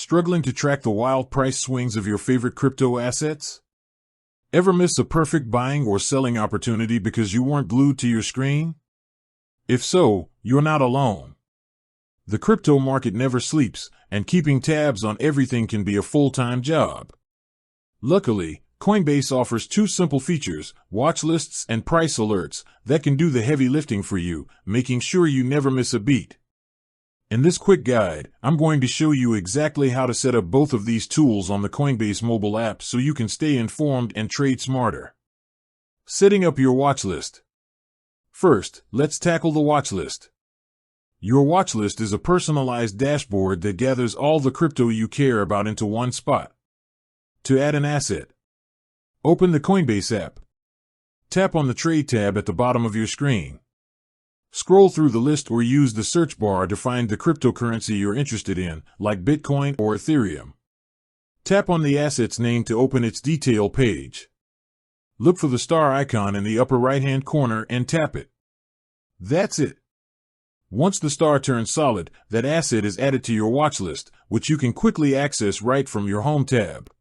Struggling to track the wild price swings of your favorite crypto assets? Ever miss a perfect buying or selling opportunity because you weren't glued to your screen? If so, you're not alone. The crypto market never sleeps, and keeping tabs on everything can be a full-time job. Luckily, Coinbase offers two simple features, watchlists and price alerts, that can do the heavy lifting for you, making sure you never miss a beat. In this quick guide, I'm going to show you exactly how to set up both of these tools on the Coinbase mobile app so you can stay informed and trade smarter. Setting up your watchlist. First, let's tackle the watchlist. Your watchlist is a personalized dashboard that gathers all the crypto you care about into one spot. To add an asset, open the Coinbase app. Tap on the Trade tab at the bottom of your screen. Scroll through the list or use the search bar to find the cryptocurrency you're interested in, like Bitcoin or Ethereum. Tap on the asset's name to open its detail page. Look for the star icon in the upper right-hand corner and tap it. That's it. Once the star turns solid, that asset is added to your watchlist, which you can quickly access right from your Home tab.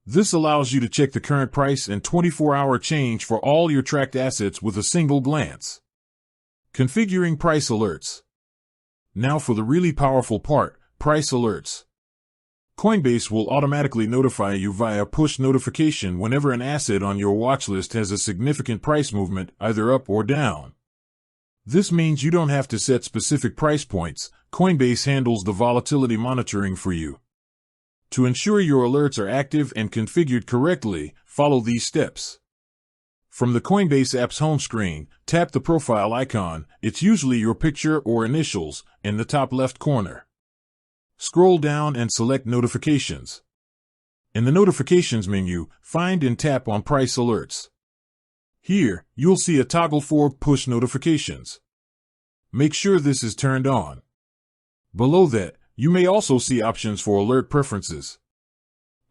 This allows you to check the current price and 24-hour change for all your tracked assets with a single glance. Configuring price alerts. Now for the really powerful part, price alerts. Coinbase will automatically notify you via push notification whenever an asset on your watchlist has a significant price movement, either up or down. This means you don't have to set specific price points. Coinbase handles the volatility monitoring for you. To ensure your alerts are active and configured correctly, follow these steps. From the Coinbase app's home screen, tap the profile icon, it's usually your picture or initials, in the top left corner. Scroll down and select Notifications. In the Notifications menu, find and tap on Price Alerts. Here, you'll see a toggle for Push Notifications. Make sure this is turned on. Below that, you may also see options for alert preferences.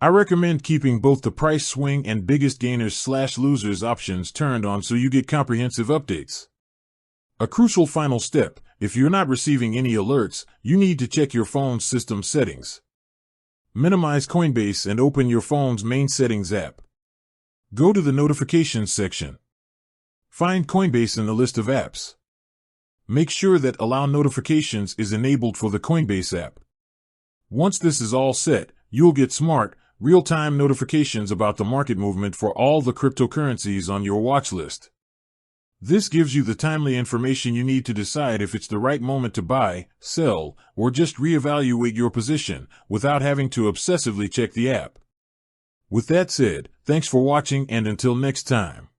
I recommend keeping both the price swing and biggest gainers/losers options turned on so you get comprehensive updates. A crucial final step, if you're not receiving any alerts, you need to check your phone's system settings. Minimize Coinbase and open your phone's main settings app. Go to the Notifications section. Find Coinbase in the list of apps. Make sure that Allow Notifications is enabled for the Coinbase app. Once this is all set, you'll get smart, real-time notifications about the market movement for all the cryptocurrencies on your watchlist. This gives you the timely information you need to decide if it's the right moment to buy, sell, or just reevaluate your position without having to obsessively check the app. With that said, thanks for watching and until next time.